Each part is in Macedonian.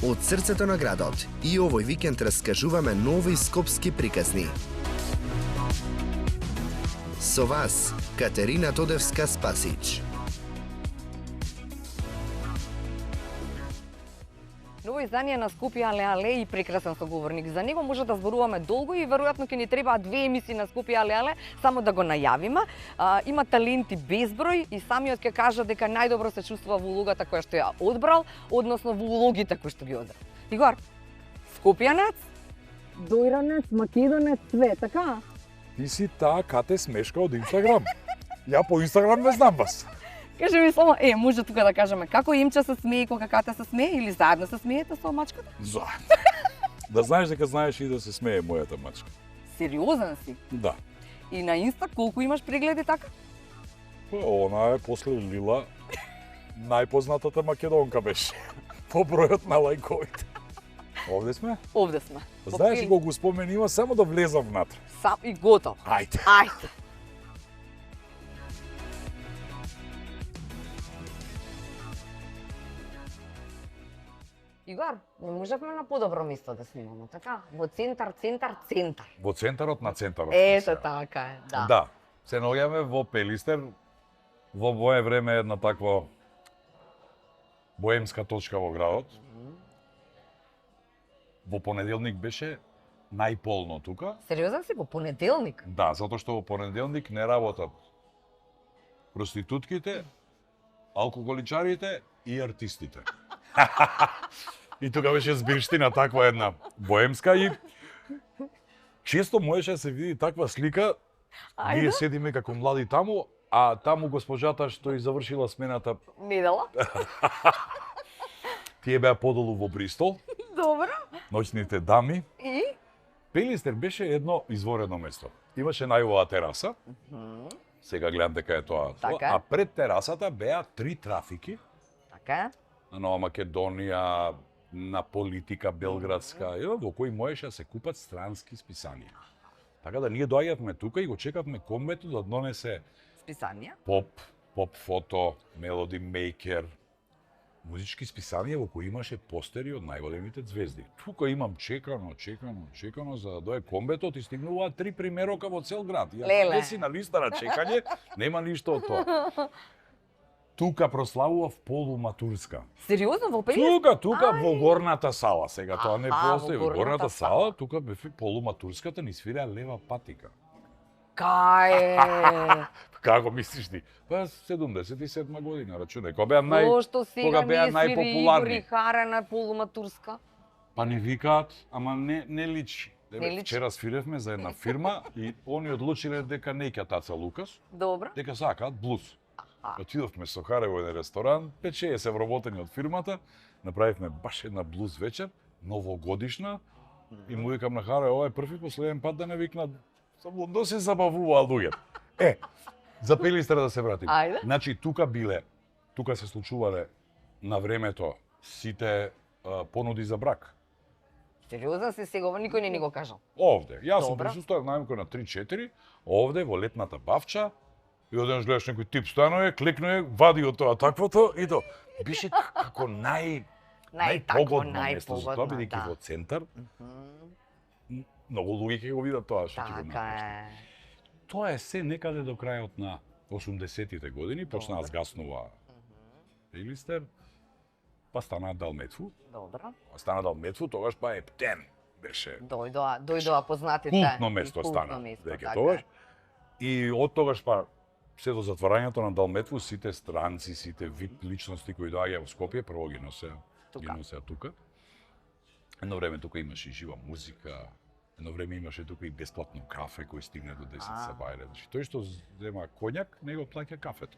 Од срцето на градот и овој викенд раскажуваме нови скопски приказни. Со вас, Катерина Тодевска-Спасич. Ново издание на Скопје Але и прекрасен соговорник. За него може да зборуваме долго и веројатно ќе ни требаат 2 емисии на Скопје Але, само да го најавиме. Има таленти безброј и самиот ќе кажа дека најдобро се чувствува во улогата која што ја одбрал, односно во улогите кои што ги одбрал. Игор, скопјанец, дојранец, македонец, све, така? Ти си таа кате смешка од Инстаграм. Ја по Инстаграм не знам вас. Кажи ми само, може тука да кажеме, како Имче се смее кога Кате се смее или заедно се смеете со мачката? Заедно. Да знаеш дека знаеш и да се смее мојата мачка. Сериозен си? Да. И на Инста колку имаш прегледи така? Она е после Лила најпознатата македонка беше. По бројот на лајковите. Овде сме? Овде сме. Знаеш кога го спомени, има само да влезам внатре. Сам и готов. Ајде. Ајде. Игор, не можевме на подобро место да снимаме, така? Во центар. Во центарот на центарот. Ето така е, да. Да. Се наоѓаме во Пелистер. Во моје време една таква боемска точка во градот. Во понеделник беше најполно тука. Сериозен си, во понеделник? Да, затоа што во понеделник не работат проститутките, алкоголичарите и артистите. И тука беше збирштина таква една боемска и често можеше да се види таква слика. Ние седиме како млади таму, а таму госпожата што и завршила смената Недела? тие беа подолу во Бристол. Добро. Ноќните дами. И? Пелистер беше едно изворено место. Имаше најубава тераса. Сега гледам дека е тоа. Така. А пред терасата беа 3 трафики. Така. На Нова Македонија, на Политика Белградска, во кои можеше да се купат странски списанија. Така да ние доаѓавме тука и го чекавме комбето да донесе Списанија? поп фото, Melody Maker, музички списанија во кои имаше постери од најголемите звезди. Тука имам чекано за да дое комбето, ти стигнуваат 3 примерока во цел град. Јас не си на листа на чекање, нема ништо од тоа. Тука прославував полуматурска. Сериозно во Пелистер? Тука во горната сала, сега тоа не постои. Во горната сала, тука беше полуматурската, ни свираа лева патика. Кај? Како мислиш ти? Па 77 година, рачунај, кога беа Зошто сега не свири Игор и Харена полуматурска? Па не викаат, ама не личи. Не личи? Вчера свиревме за една фирма и они одлучиле дека не ќе таца Лукас, Добро. дека сакаат блуз. Отидовме со Харе во еден ресторан, 5-6 вработени од фирмата, направивме баш една блуз вечер, новогодишна, и му викам на Харе, ова е први последен пат да не викнат, само да се забавуваа луѓето. За Пелистер да се вратим. Ајде. Значи, тука се случувале на времето сите понуди за брак. Сериозен си сега, ова никој не ни го кажал. Овде. Јас сум Добра. присуствував најмалку на 3-4, овде во летната бавча, и одеднаш гледаш некој тип станува, кликнува, вади од тоа таквото и то беше како најпогодно место за тоа, бидејќи во центар. Многу луѓе ќе го видат тоа што ќе го Така направиш. е. Тоа е се некаде до крајот на 80-тите години, почнаа да згаснува Пелистер, па стана Далметву. Добро. Тогаш па Ептен беше Дојдоа познатите. култно место стана, дека тогаш. И од тогаш па се до затварањето на Далметву, сите странци, сите вид личности кои доаѓаа во Скопје, прво ги носеа тука. Едно време тука имаше и жива музика, едно време имаше тука и бесплатно кафе кој стигне до 10 сабајле. Значи, тој што зема коњак, него плаќа кафето.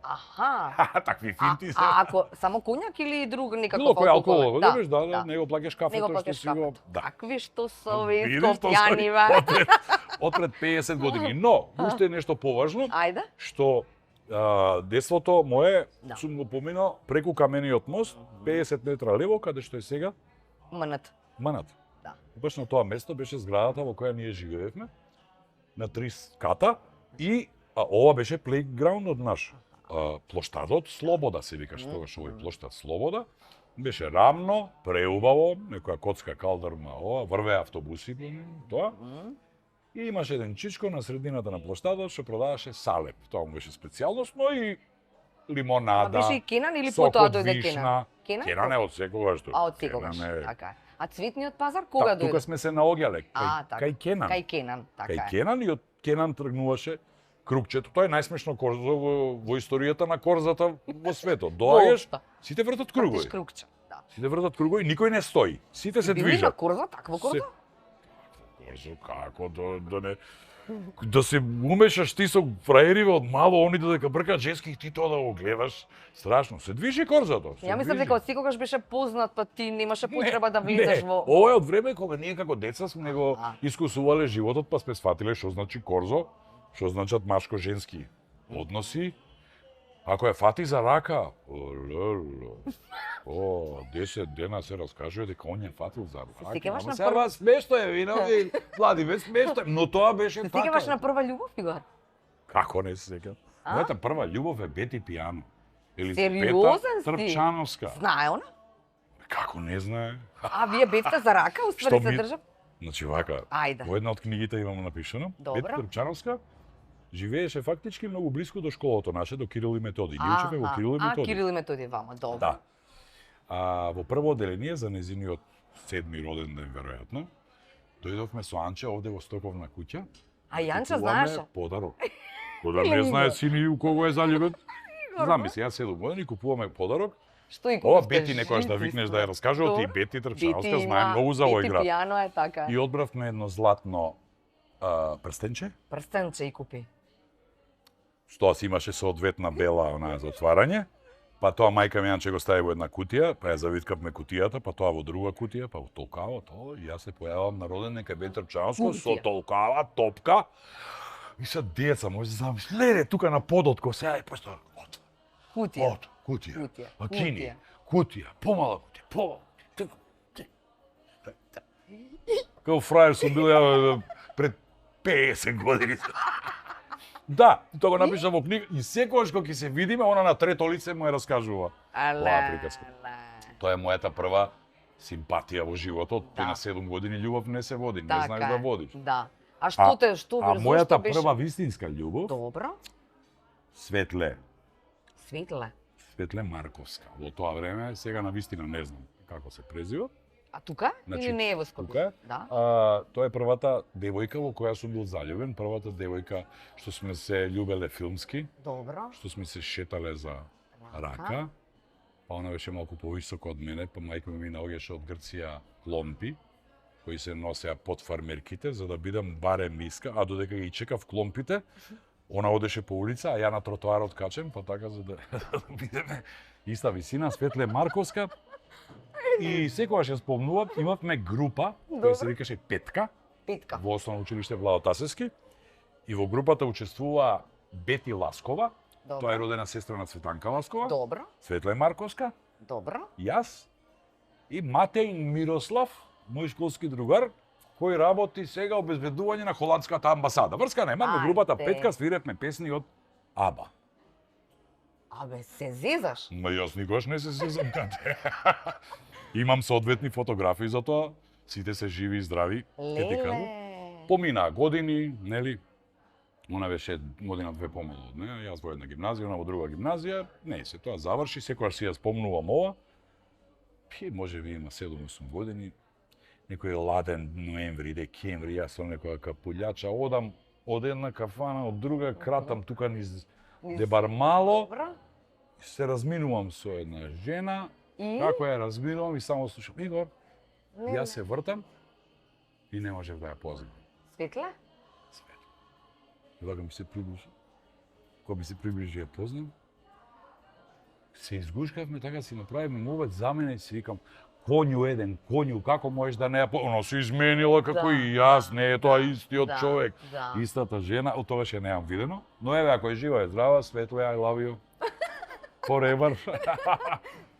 Аха. Такви финти се. А ако само коњак или друг некаков Било кој алкохол? алкохол, да, него плаќаш кафето што си го... Какви што со овие Видиш, што скопјани, Отпред 50 години. Но, уште е нешто поважно, Ајде. што детството мое сум го поминал преку камениот мост, 50 метра лево, каде што е сега Манат. Да. Баш на тоа место беше зградата во која ние живеевме, на 3 ката, и ова беше плейграундот наш. Плоштадот Слобода се викаше тогаш овој плоштад Слобода. Беше рамно, преубаво, некоја коцка калдърма, врвеа автобуси, тоа. И имаше еден чичко на средината на площадот што продаваше салеп. Тоа му беше специјалност, но и лимонада. А беше и Кенан или сок потоа од дојде вишна. Кенан? Кенан е од секогаш. А од секогаш, Кенан е- така е. А цветниот пазар кога дојде? Тука сме се наоѓале, кај Кенан. Кај Кенан, така Кај е. Кенан и од Кенан тргнуваше крупчето. Тоа е најсмешно корзо во историјата на корзата во светот. Доаѓаш, Воопшто. сите вртат Вртиш кругови. крукче, да. Сите вртат кругови, никој не стои. Сите се Били на движат. корза, такво корза? Корзо, како да не... Да се умешаш ти со фраериве од мало, они додека бркаат женски, ти тоа да го гледаш. Страшно. Се движи корзото. се Ја мислам движи. дека од секогаш беше познат, па ти немаше потреба да влезеш во... Ова е од време кога ние како деца сме го А. искусувале животот, па сме сфатиле што значи корзо, што значат машко-женски односи. Ако ја фати за рака, олело. 10 дена се раскажува дека он ја фатил за рака. сеќаваш Ама на сега прв- смешно е, винови, Владимир, смешно е, но тоа беше Се така. сеќаваш на прва љубов, Игор? Како не се сеќам? А? Мојата прва љубов е Бети Пијано. Сериозен си? Трпчановска. Знае она? Како не знае? А вие бевте за рака, уствари Што се ми- држав? Значи вака, Ајде. во една од книгите имам напишано, Добро. Бети Трпчановска живееше фактички многу блиску до школото наше, до Кирил и Методи. Ние учевме во Кирил и А, Методи. Кирил и Методи вама, добро. Да. А во прво одделение за незиниот 7-ми роден ден веројатно, дојдовме со Анче овде во Стоковна куќа. А Јанча Купуваме знаеше? подарок. Кода не знае сини у кого е заљубен. Замисли, јас 7 години купуваме подарок. Што и Ова купите? Бети некојаш да Жици викнеш сме. да ја раскажува, ти Добро. Бети Бети Трпчановска знае има- многу за овој Бети град. пијано е така. И одбравме едно златно прстенче, Прстенче и купи. што си имаше соодветна бела онаа за отварање. Па тоа мајка ми Јанче го стави во една кутија, па ја завиткавме кутијата, па тоа во друга кутија, па во толкава тоа, и јас се појавам на роден нека Бети Трпчановско со Кутија. толкава топка. И се деца, може да замисли, леле, тука на подот, ко сега, па што, Кутија. кутија, Кутија. лакини, кутија, помала кутија, помала кутија. Као фраjer сум бил ја пред 50 години. Да, тоа го напишав во книга и секогаш кога ќе се видиме, она на трето лице му ја раскажува. Оваа приказка. Тоа е мојата прва симпатија во животот. Ти Да. на 7 години љубов не се води, не Така знаеш е. да водиш. Да. А што те, што А зошто мојата беше... прва вистинска љубов, Добро. Светле, Светле. Светле Марковска. Во тоа време, сега на вистина не знам како се презива. А тука? Значи, Или не е во Скопје? тука е. Да. Тоа е првата девојка во која сум бил заљубен, првата девојка што сме се љубеле филмски, Добро. што сме се шетале за рака. Па она беше малку повисоко од мене, па мајка ми наоѓаше од Грција кломпи, кои се носеа под фармерките, за да бидам барем ниска, а додека ги чекав кломпите, она одеше по улица, а ја на тротоарот качем, па така за да бидеме иста висина, Светле Марковска. И секогаш ја спомнувам, имавме група, која се викаше Петка, Петка. во основно училиште Владо Тасевски, и во групата учествува Бети Ласкова, Добро. тоа е родена сестра на Цветанка Ласкова, Добро. Светле Марковска, Добро. јас и Матеј Мирослав, мој школски другар, кој работи сега обезбедување на холандската амбасада. Врска нема, во групата Ајде. Петка свиревме песни од Аба. Абе, се зезаш? Ма јас никогаш не се сезам каде. Имам соодветни фотографии за тоа, сите се живи и здрави, ќе ти кажам. Леле. Помина години, нели? Она беше година-две помало од неа, јас во една гимназија, она во друга гимназија. Не, се тоа заврши, секогаш си ја спомнувам ова. Може би има 7-8 години, некој ладен ноември, декември, јас со некоја капулјача одам од една кафана, од друга кратам тука низ Дебармало, Добро. и се разминувам со една жена, И? како ја разминувам и само слушам Игор, Не, јас се вртам и не можев да ја познам. Светле? Кога ми се приближи, кога ми се приближи ја познам, се изгушкавме, така си направивме мовет за мене и си викам, конју еден, конју, како можеш да не ја Оно се изменила како Да, и јас, не е тоа истиот да, човек, да. истата жена, од тогаш ја немам видено, но еве, ако е жива е здрава, Светле, I love you, forever.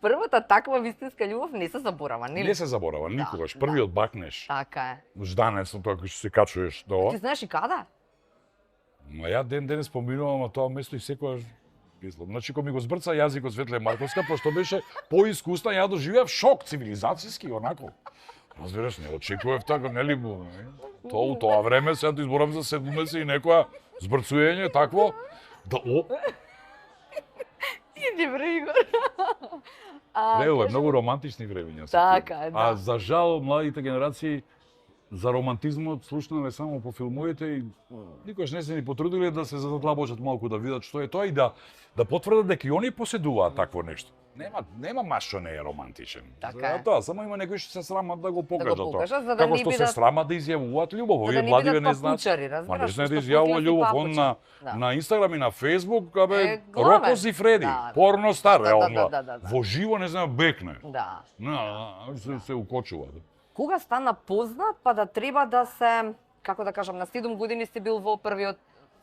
Првата таква вистинска љубов не се заборава, нели? Не се заборава никогаш, да. првиот бакнеш, Така е. жданец на тоа кој што се качуваш до ова. Ти знаеш и када? Ма ја ден денес поминувам на тоа место и секогаш Мислам, значи кога ми го збрца јазикот Светле Марковска, пошто беше поискусна, ја доживеав шок цивилизацијски онако. Разбираш, не очекував така, нели? Тоа у тоа време, сега да изборам за 70 и некоја збрцуење такво, да Иди бре, Игор. Лело е многу романтични времења. Така е, да. А за жал младите генерации за романтизмот слушнаме само по филмовите и никош не се ни потрудиле да се задлабочат малку да видат што е тоа и да потврдат дека и они поседуваат такво нешто. Нема маш што не е романтичен. Така е. Тоа, само има некои што се срамат да го покажат тоа. за да Како не што се бидат- срамат да изјавуваат љубов. За Овие да не младиве бидат не знаат. папучари, Ма не разбираш, знаат да што изјавува после си љубов, он папуча. Да. на Инстаграм и на Фейсбук, абе, главен. Роко Зифреди, Да. порно стар, Да, реално. да. Во живо не знам бекне. Да. Се укочува. Кога стана познат, па да треба да се, како да кажам, на 7 години си бил во првиот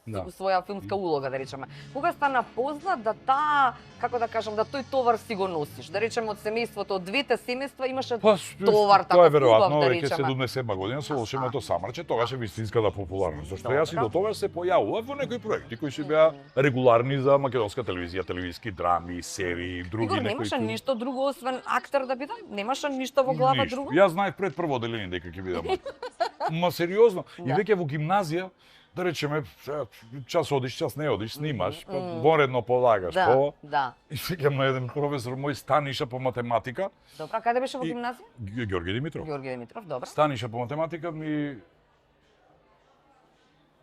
Да. своја филмска улога, да речеме. Кога стана познат да таа, како да кажам, да тој товар си го носиш. Да речеме од семејството, од двете семејства имаше товар така тоа е убав, веројатно да веќе речеме. 77 година со волшебното самарче, тогаш е вистинската популарност. Зашто јас и Добро. до тогаш се појавував во некои проекти кои си беа регуларни за македонска телевизија, телевизиски драми, серии, други Игор, некои. немаше ништо друго освен актер да биде? Немаше ништо во глава Ништо. друго? Јас знаев пред прво деление дека ќе бидам актер. Ма сериозно, и Да. веќе во гимназија, да речеме, час одиш, час не одиш, снимаш, па воредно полагаш, Да, да. И сеќам на еден професор мој Станиша по математика, Добра, каде беше во И- гимназија? Ѓорѓе Димитров. Ѓорѓе Димитров, добро. Станиша по математика ми...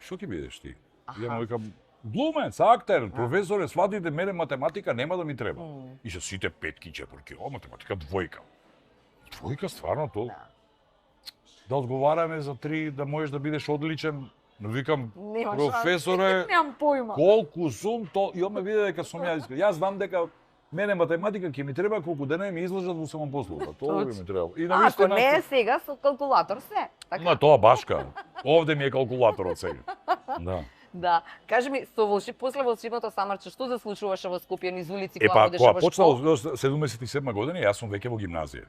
Што ќе бидеш ти? Ја му викам, глумец, актер, професоре, сватите мене математика нема да ми треба. И се сите петки, четврки, математика двојка. Двојка стварно тоа? Да одговараме за 3, да можеш да бидеш одличен. Но викам, Нема професоре, Немам појма. колку сум, то и он ме виде дека сум ја искрен. Јас знам дека мене математика ќе ми треба колку дена ми излажат во самопослуга. Тоа би ми треба. И Ако навистина, не е сега со калкулатор се. Така. Ма тоа башка. Овде ми е калкулаторот сега. Да. Да. Кажи ми, после волшебното самарче, што се случуваше во Скопје низ улици Е, кога па, одеше кога во почнал школа? 77 година, јас сум веќе во гимназија.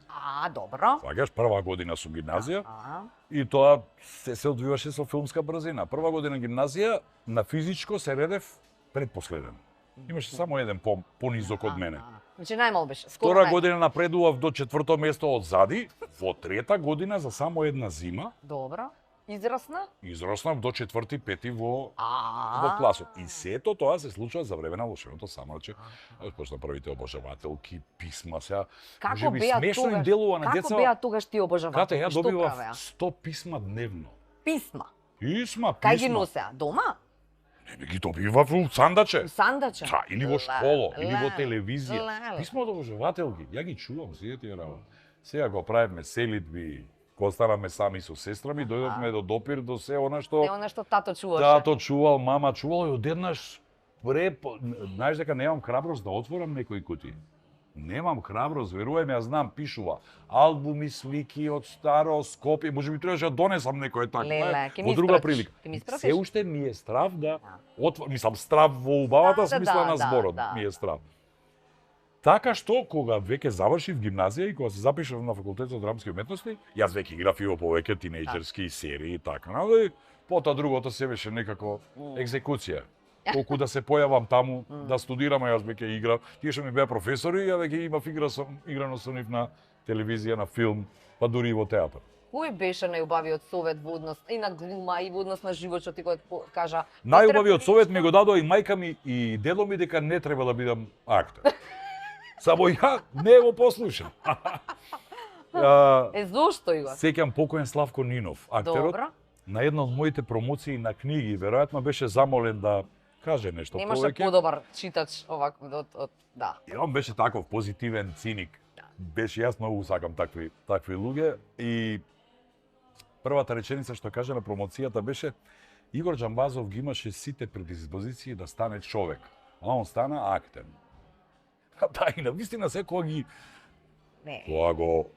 Добро. Сваѓаш, прва година сум гимназија А, и тоа се одвиваше со филмска брзина. Прва година гимназија, на физичко се редев предпоследен. Имаше само еден понизок од мене. Значи најмал беше. Скоро Втора најмал. година напредував до 4-то место од зади, во трета година за само една зима Добро. Израсна? израснав до 4-5 во А. класот. И сето тоа се случува за време на волшебното самарче. Почна првите обожавателки, писма сега. Како Можеби беа смешно им тогаш? делува на Како деца. беа тогаш ти обожавателки? Кате, ја Што добивав правеа? 100 писма дневно. Писма. Писма. Кај ги носеа? Дома? Не ги добивав у сандаче. Сандача? Та, или во школа, или во телевизија. леле. Писма од обожавателки. Ја ги чувам сите тие работи. Сега го правевме селидби, кога станавме сами со сестра ми, дојдовме до допир до се она што Не, она што тато чуваше. тато чувал, мама чувал и одеднаш знаеш дека немам храброст да отворам некои кутии. Немам храброст, верувам, ја знам, пишува албуми, слики од старо Скопје, можеби требаше да донесам некој така, Леле, ќе ми во друга испратиш, прилика. ќе ми испратиш? Се уште ми е страв да мислам страв во убавата смисла на да, зборот, да. ми е страв. Така што кога веќе завршив гимназија и кога се запишав на факултет за драмски уметности, јас веќе играв и во повеќе тинејџерски серии и така, нали? Потоа другото се беше некако екзекуција. Колку да се појавам таму, да студирам, јас веќе играв. Тие што ми беа професори, ја веќе имав играно со нив на телевизија, на филм, па дури и во театар. Кој беше најубавиот совет во однос и на глума и во однос на живот што ти го кажа? Најубавиот совет ми го дадоа и мајка ми и дедо ми дека не треба да бидам актер. Само ја не го послушам. Зошто Игор? Сеќам покоен Славко Нинов, актерот. Добро. На една од моите промоции на книги, веројатно беше замолен да каже нешто Немаше повеќе. подобар читач од да. И он беше таков позитивен циник. Беше јас многу сакам такви луѓе и првата реченица што каже на промоцијата беше Игор Џамбазов ги имаше сите предиспозиции да стане човек, а он стана актер. Да, и навистина секоја ги Не. Кога го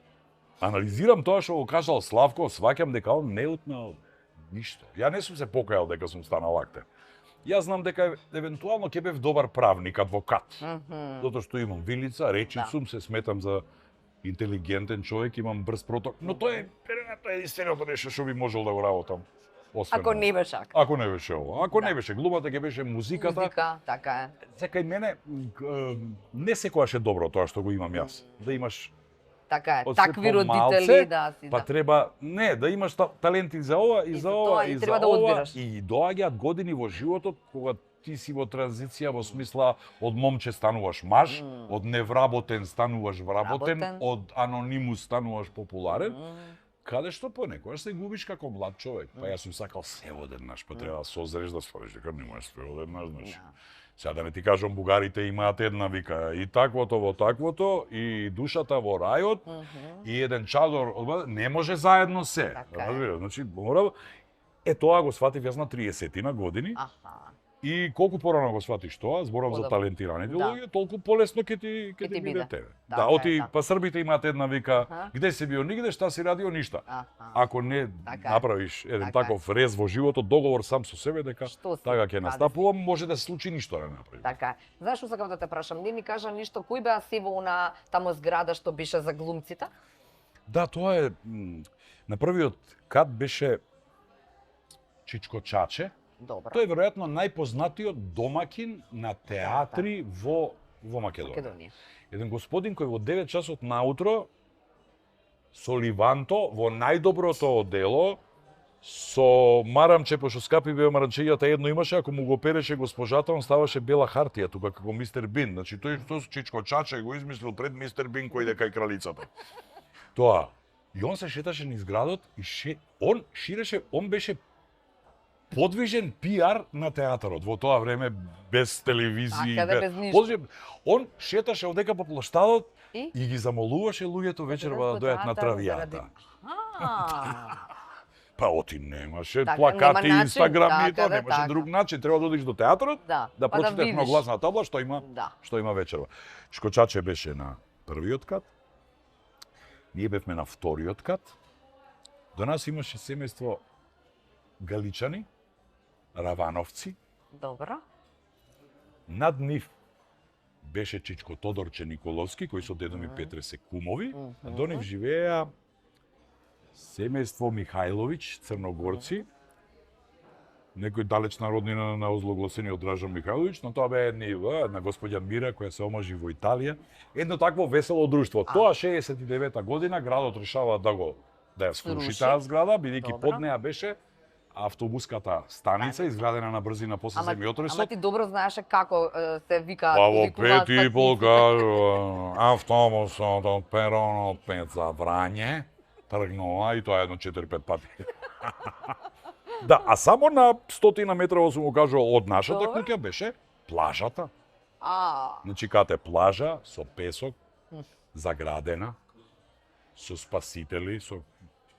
анализирам тоа што го кажал Славко, сваќам дека он не утнал ништо. Ја не сум се покајал дека сум станал актер. Јас знам дека евентуално ќе бев добар правник, адвокат. Затоа што имам вилица, речицум, се сметам за интелигентен човек, имам брз проток, но тоа е единственото нешто што би можел да го работам. освен Ако не беше ака. Ако не беше ова. Ако не беше глумата, ќе беше музиката. Музика, така е. Секај мене не секогаш е добро тоа што го имам јас. Да имаш Така е. од се Такви помалце, родители да си. па Да. треба да имаш таленти за ова и за ова тоа, и и за треба да ова одбираш. и доаѓаат години во животот кога ти си во транзиција во смисла од момче стануваш маж, од невработен стануваш вработен, Работен. од анонимус стануваш популарен. Каде што понекогаш се губиш како млад човек. Па јас сум сакал се одеднаш, па треба да созреш да сфориш дека не можеш се одеднаш, значи. Сега да не ти кажам, бугарите имаат една вика и таквото во таквото, и душата во рајот, и еден чадор, не може заедно се. Така е. Разбира, значи мора тоа го сватив јас на 30-тина години. Аха. И колку порано го сватиш тоа, зборам за Подобро. талентираните Да. луѓе, толку полесно ќе ти ти биде биде. тебе. Така Да, е, оти да. па србите имаат една вика, Аха. где си био нигде, шта си радио ништа. Аха. Ако не Така е. направиш еден Така е. таков рез во животот, договор сам со себе дека Што си, така ќе каде настапувам, може да се случи ништо да не направиш. Така е. Знаеш што сакам да те прашам? Не ми кажа ништо, кој беа се во она тамо зграда што беше за глумците? Да, тоа е на првиот кат беше Чичко Чаче. Добро. Тој е веројатно најпознатиот домакин на театри во Македонија. Македонија. Еден господин кој во 9 часот наутро со ливанто во најдоброто одело со марамче, пошто скапи беа марамчењата, едно имаше, ако му го переше госпожата, он ставаше бела хартија тука како мистер Бин. Значи тој што Чичко Чаче го измислил пред мистер Бин кој иде кај кралицата. Тоа. И он се шеташе низ градот и он беше подвижен пиар на театарот во тоа време без телевизии, Така, без ништо. Он шеташе одека по плоштадот И? и ги замолуваше луѓето вечерва да дојат на травијата. Па оти немаше Така, плакати, нема начин, инстаграми, така, немаше така. друг начин, треба да одиш до театарот, Да, да па да прочиташ на видиш. гласна табла Да. што има вечерва. Чичко беше на првиот кат. Ние бевме на вториот кат. До нас имаше семејство галичани, равановци. Добро. Над нив беше Чичко Тодорче Николовски, кој со дедо ми Петре се кумови, а до нив живееа семејство Михајловиќ, црногорци, некој далечна роднина на озлогласениот Дражан Михајловиќ, но тоа бе една господја Мира која се омажи во Италија. Едно такво весело друштво. Тоа 69-та година градот решава да ја сруши Сруши. таа зграда, бидејќи Добро. под неа беше автобуската станица, изградена на брзина после Ама земјотресот. ти добро знаеше како се вика Па во викуваат 5 и пол патниците. автобусот од перонот 5 за Врање тргнува и тоа едно 4-5 пати. Да, а само на 100 метрова сум го кажал од нашата Добро. куќа беше плажата. А, Значи кате плажа со песок, заградена, со спасители, со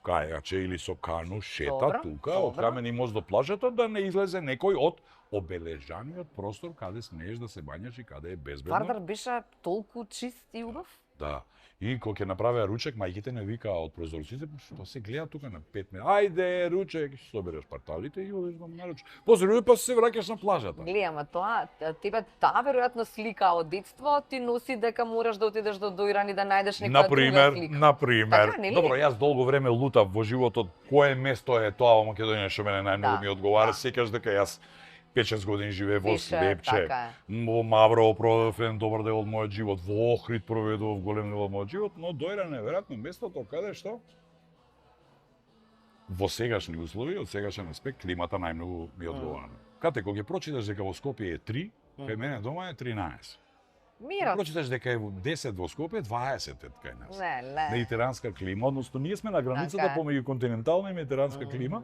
кајаче или со кану, шета Добро, тука, добро. од камени мост до плажата, да не излезе некој од обележаниот простор каде смееш да се бањаш и каде е безбедно. Вардар беше толку чист и убав? Да. И кога ќе направеа ручек, мајките не викаа од прозорците, што се гледа тука на 5 метри. Ајде, ручек, собереш парталите и одиш на ручек. После ручек па се враќаш на плажата. Гледа, ама тоа, тебе таа веројатно слика од детство ти носи дека мораш да отидеш до Дојран и да најдеш некоја друга слика. Например, Така, нели? добро, јас долго време лутав во животот кое место е тоа во Македонија што мене најмногу Да, ми одговара, да. секогаш дека јас 5-6 години живеев во Беше, Слепче, така во Маврово проведов еден добар дел од мојот живот, во Охрид проведов голем дел од мојот живот, но Дојран е веројатно местото каде што во сегашни услови, од сегашен аспект, климата најмногу ми одговара. Кате, кога ќе прочиташ дека во Скопје е 3, кај мене дома е 13. Мира. Прочиташ дека е 10 во Скопје, 20 е кај нас. Не. Медитеранска клима, односно ние сме на границата Така е. помеѓу континентална и медитеранска клима.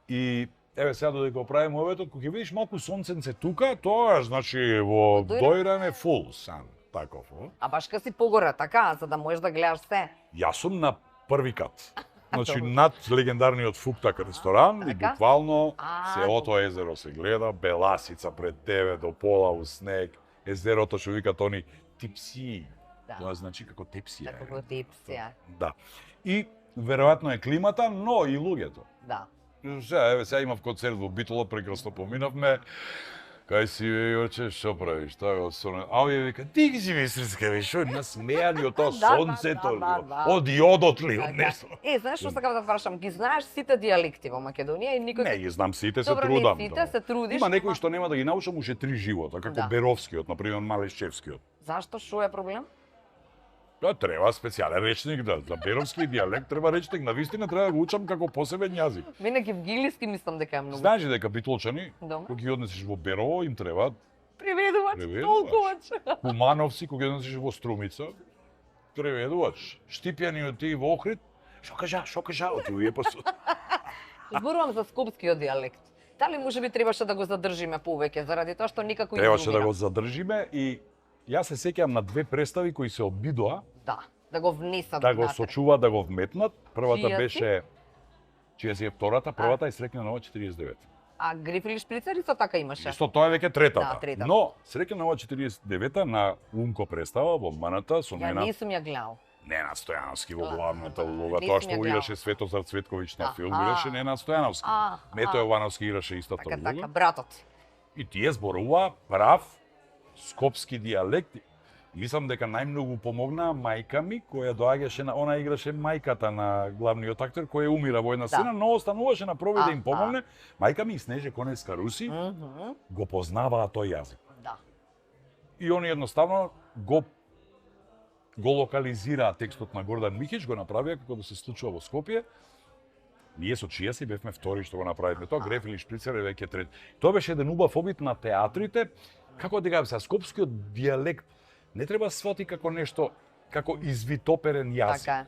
И еве сега додека го правиме оветот, кога ќе видиш малку сонценце тука, тоа значи во Дојран? Дојран е full sun, таков. А баш ка си погоре, така, за да можеш да гледаш се. Јас сум на први кат. Значи Добро. над легендарниот Фуктак ресторан и Така? буквално А, селото езеро се гледа, беласица пред тебе до пола у снег, езерото што викаат они типси. Да. Тоа значи како тепсија. Така е. како типсија. Да. И веројатно е климата, но и луѓето. Да. Сега имав концерт во Битола, прекрасно поминавме. Кај си, Јорче, што правиш? Така, а овие вика, ти ги си мислиска, бе, шо насмејани од тоа сонцето, од јодот ли, од нешто. Знаеш што сакам да прашам, ги знаеш сите дијалекти во Македонија и никој... Не, ги знам сите, се Добро, трудам. не сите, се трудиш. Има некои што нема да ги научам уште 3 живота, како Беровскиот, например, Малешевскиот. Зашто, шо е проблем? Да, треба специјален речник, да, за беровски дијалект треба речник, навистина треба да го учам како посебен јазик. Мене евгилиски мислам дека е многу. Знаеш ли дека битолчани, Добро. кога ги однесеш во Берово, им треба Преведувач, толкувач. Кумановци, кога ги однесеш во Струмица, преведувач. Штипјани од тие во Охрид, шо кажа, од тие посуд. Зборувам за скопскиот дијалект. Дали можеби требаше да го задржиме повеќе, заради тоа што никако Требаше да изумира? го задржиме и јас се сеќавам на 2 представи кои се обидоа Да го внесат. да го внатре. сочува, да го вметнат. Првата Чија си? беше чија си е втората, првата е Среќна нова 49. А Гриф или Шприцер исто така имаше. Исто тоа е веќе третата. Да, третата. Но Среќна нова 49 на Унко представа во Маната со Ја Нена не сум ја гледал. Нена Стојановски во Да, главната да, улога, не тоа сум што ја го играше гледала. Светозар Цветковиќ на филм, Аха. играше Нена Стојановски. Мето Јовановски играше истата Така, улога. така, братот. И тие зборува прав скопски дијалект. Мислам дека најмногу помогнаа мајка ми, која доаѓаше на она играше мајката на главниот актер кој умира во една сцена, но остануваше на проби да им помогне. Мајка ми и Снеже Конеска Руси го познаваа тој јазик. Да. И они едноставно го локализираа текстот на Гордан Михич, го направија како да се случува во Скопје. Ние со чија си бевме втори што го направивме тоа, Греф или Шприцер е веќе трет. Тоа беше еден убав обид на театрите, како да кажам, скопскиот дијалект не треба свати како нешто, како извитоперен јазик. Така е.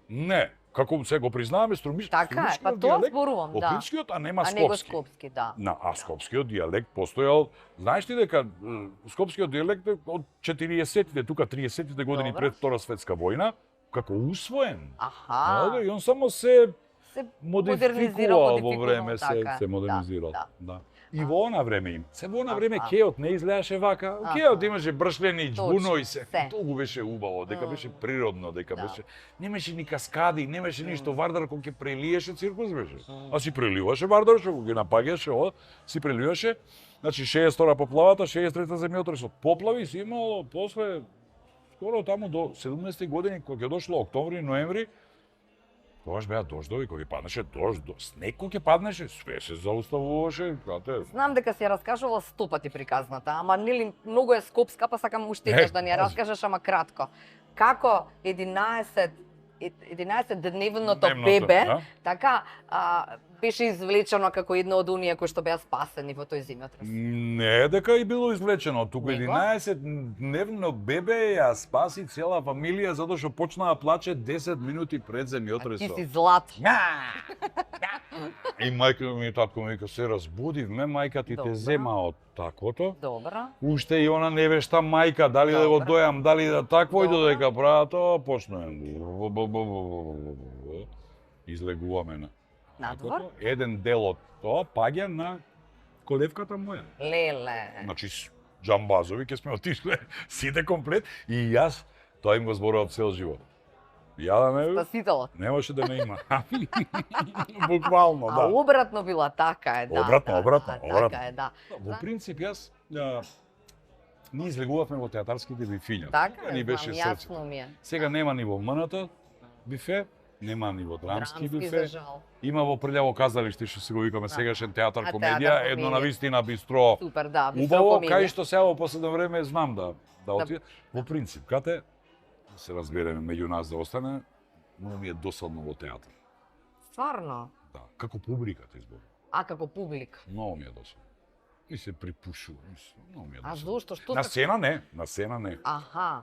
Не, како се го признаваме Така е, па тоа зборувам, да. Охридскиот, а нема А него скопски. скопски, да. А скопскиот дијалект постојал, знаеш ли дека скопскиот дијалект е од 40-тите, тука 30-тите години Добро. пред Втора светска војна, како усвоен. Аха. И он само се Се модификувал во време, така, се модернизирал. Да. Да. И во она време им. Се во она време кеот не изгледаше вака. Кеот имаше бршлени, џбуно и се. Толку беше убаво, дека беше природно, дека беше немаше ни каскади, немаше ништо. Вардар кога ќе прелиеше циркус беше. А си преливаше Вардар што го ги напаѓаше, си преливаше. Значи 62 поплавата, 63 земјотресот. Поплави си имало после скоро таму до 70 години кога ќе дошло октомври, ноември. Тогаш беа дождови, кога ќе паднеше дожд, снег кога ќе паднеше, све се зауставуваше, кате. Знам дека си ја раскажувала 100 пати приказната, ама нели многу е скопска, па сакам уште еднаш да ни ја раскажеш, ама кратко. Како 11-дневното бебе, така, беше извлечено како едно од оние кои што беа спасени во тој земјотрес? Не дека и било извлечено, туку 11-дневно бебе ја спаси цела фамилија затоа што почна да плаче 10 минути пред земјотресот. Ти си злат. И мајка ми и татко ми вика се разбудивме, мајка ти те зема од такото. Добро. Уште и она невешта мајка, дали да го дојам, дали да такво и додека прават, почнувам. Излегуваме на надвор. Еден дел од тоа паѓа на колевката моја. Леле. Значи џамбазови ќе сме отишле сите комплет и јас тоа им го зборував цел живот. Ја да не Спасителот. немаше да ме има. Буквално, да. А обратно била така е, да. Обратно. Така е, да. Во принцип јас ние излегувавме во театарските бифиња. Така ни е, беше знам, срце. јасно ми е. Сега нема ни во МНТ бифе, нема ни во драмски За бифе. жал. Има во Прљаво казалиште што се го викаме сегашен театар А, комедија, театар едно комедија. на вистина бистро. Супер, да, бистро Убаво, комедија. кај што сега во последно време знам да отидам. Во принцип, кате се разбереме меѓу нас да остане, но ми е досадно во театар. Стварно? Да, како публиката избор. А како публика? Многу ми е досадно. И се припушува, многу ми е А досадно. зошто? Што На се... сцена не, на сцена не. Аха.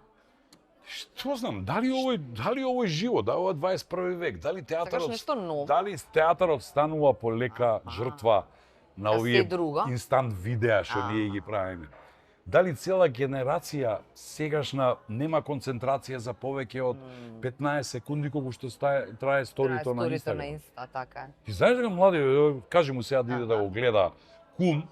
Што знам, дали овој живот, дали ова 21 век, дали театарот нешто ново? Дали театарот станува полека жртва на А овие се друго? инстант видеа што ние ги правиме? Дали цела генерација сегашна нема концентрација за повеќе од 15 секунди колку што трае сторито на Инстаграм? Инста, така е. Ти знаеш дека млади, кажи му сега да иде да го гледа Кум,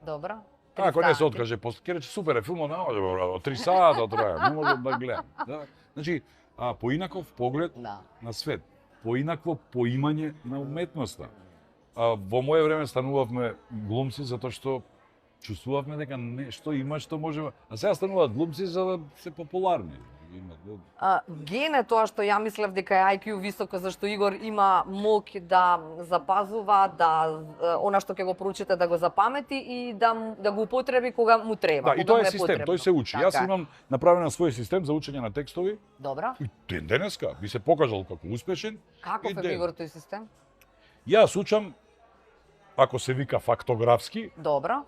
Добро. ако не се откаже, после ќе рече супер е филмот, на 3 сата трае, не можам да гледам. Да? Значи, поинаков поглед на свет, поинакво поимање на уметноста. Во моје време станувавме глумци затоа што чувствувавме дека нешто има што може, а сега стануваат глумци за да се популарни. Ген е тоа што ја мислев дека е IQ високо, зашто Игор има мок да запазува, да она што ќе го проучите да го запамети и да го употреби кога му треба. Да, и тоа е систем, тој се учи. Јас имам направен свој систем за учење на текстови. Добра. И денеска би се покажал како успешен. Каков е Игор тој систем? Јас учам, ако се вика фактографски, добра.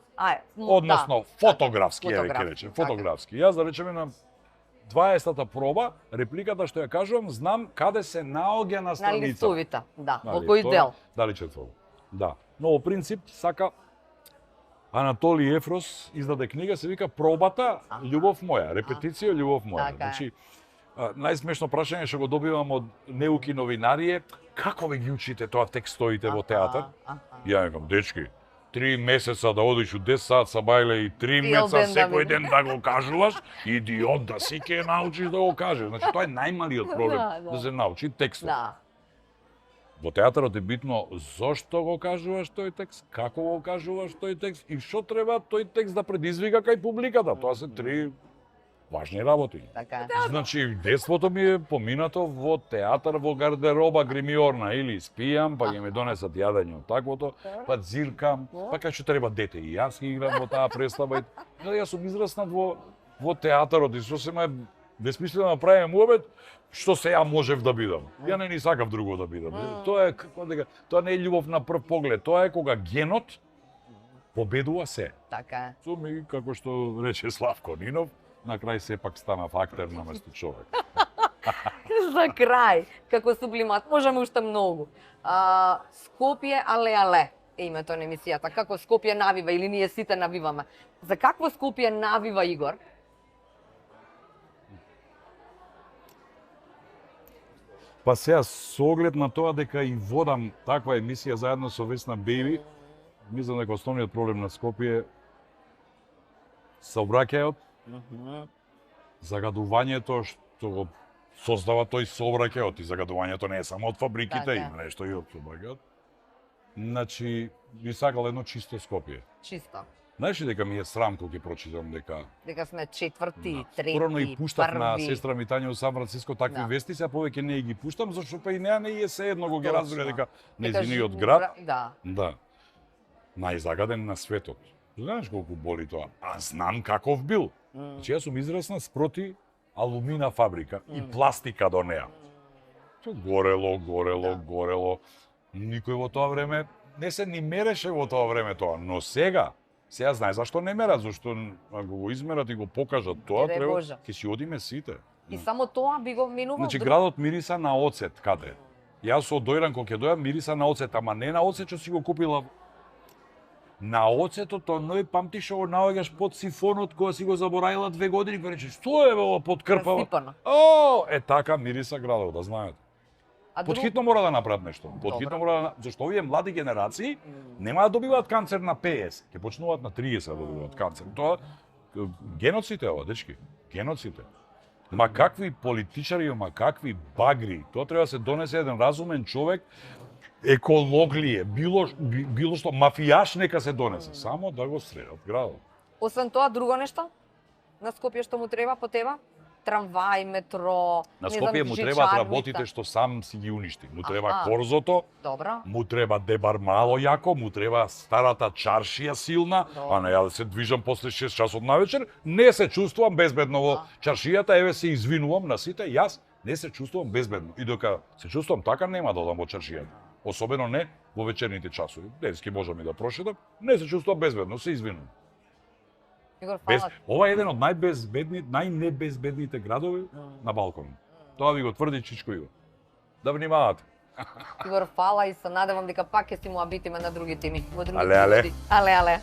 Односно фотографски, ќе речем, фотографски. Јас да речеме на 20-та проба, репликата што ја кажувам, знам каде се наоѓа на страница. На листовите, да, во кој дел. Дали четврво. Да. Но во принцип сака Анатолий Ефрос издаде книга, се вика Пробата љубов моја, репетиција љубов моја. Значи, најсмешно прашање што го добивам од неуки новинари е како ви ги учите тоа текстоите во театар? Ја викам, дечки, 3 месеца да одиш у 10 сат са бајле и 3 месеца секој ден да го кажуваш, идиот да си ќе научиш да го кажеш. Значи тоа е најмалиот проблем, да се научи текстот. Да. Во театарот е битно зошто го кажуваш тој текст, како го кажуваш тој текст и што треба тој текст да предизвика кај публиката. Тоа се 3 важни работи. Така. Значи, детството ми е поминато во театар, во гардероба гримиорна, или спијам, па ќе ми донесат јадење од таквото, па зиркам, па кај што треба дете и јас ги играм во таа представа. Јас сум израснат во театарот и што се ме безсмислено да правиме муабет, што се ја можев да бидам. Ја не ни сакав друго да бидам. Тоа е тоа не е љубов на прв поглед, тоа е кога генот победува се. Така е. Суми, како што рече Славко Нинов, на крај сепак стана фактер наместо човек. За крај, како сублимат, можеме уште многу. Скопје але е името на емисијата. Како Скопје навива или ние сите навиваме. За какво Скопје навива Игор? Па сега со оглед на тоа дека и водам таква емисија заедно со Весна Бејби, мислам дека основниот проблем на Скопје е сообраќајот, загадувањето што го создава тој сообраќајот и загадувањето не е само од фабриките, има нешто и од сообраќајот. Значи, би сакал едно чисто Скопје. Чисто. Знаеш ли дека ми е срам кога ќе прочитам дека сме четврти, трети, порано и пуштав на први. сестра ми Тања во Сан Франциско такви вести, сега повеќе не ги пуштам зашто па и неа не е се едно го ги разбира дека нејзиниот град. Да. Најзагаден на светот. Знаеш колку боли тоа? А знам каков бил. Значи јас сум израснат спроти алумина фабрика и пластика до неа. Горело. Никој во тоа време не се ни мереше во тоа време тоа, но сега знае зашто не мерат, зашто ако го измерат и го покажат тоа, треба ќе си одиме сите. И само тоа би го минувал. Значи градот мириса на оцет каде? Јас од Дојран кога ќе дојам мириса на оцет, ама не на оцет што си го купила. На оцетот оној памтиш што го наоѓаш под сифонот кога си го заборавила 2 години, кога речеш што е ова под крпава? Така мириса градот, да знаете. Потхитно мора да направат нешто. Зашто овие млади генерации нема да добиваат канцер на 50, ќе почнуваат на 30 да добиваат канцер. Тоа геноцид е ова, дечки, геноцид е. Ма какви политичари, ма какви багри, тоа треба да се донесе еден разумен човек, еколог ли е, било што, мафијаш нека се донесе, само да го средат градот. Освен тоа, друго нешто? На Скопје што му треба по тебе? Трамвај, метро, на Скопје му требаат работите што сам си ги уништи. Му треба корзото, му треба дебар мало јако, му треба старата чаршија силна, а не ја да се движам после 6 часот навечер, не се чувствувам безбедно во чаршијата, еве се извинувам на сите, јас не се чувствувам безбедно. И дока се чувствувам така, нема да одам во чаршијата. Особено не во вечерните часови. Денески можам и да прошетам, не се чувствувам безбедно, се извинувам. Ова е еден од најнебезбедните градови на Балкон. Тоа ви го тврди Чичко Игор. Да внимавате. Игор, фала и се надевам дека пак ќе си муабитиме на други теми. Але. Але.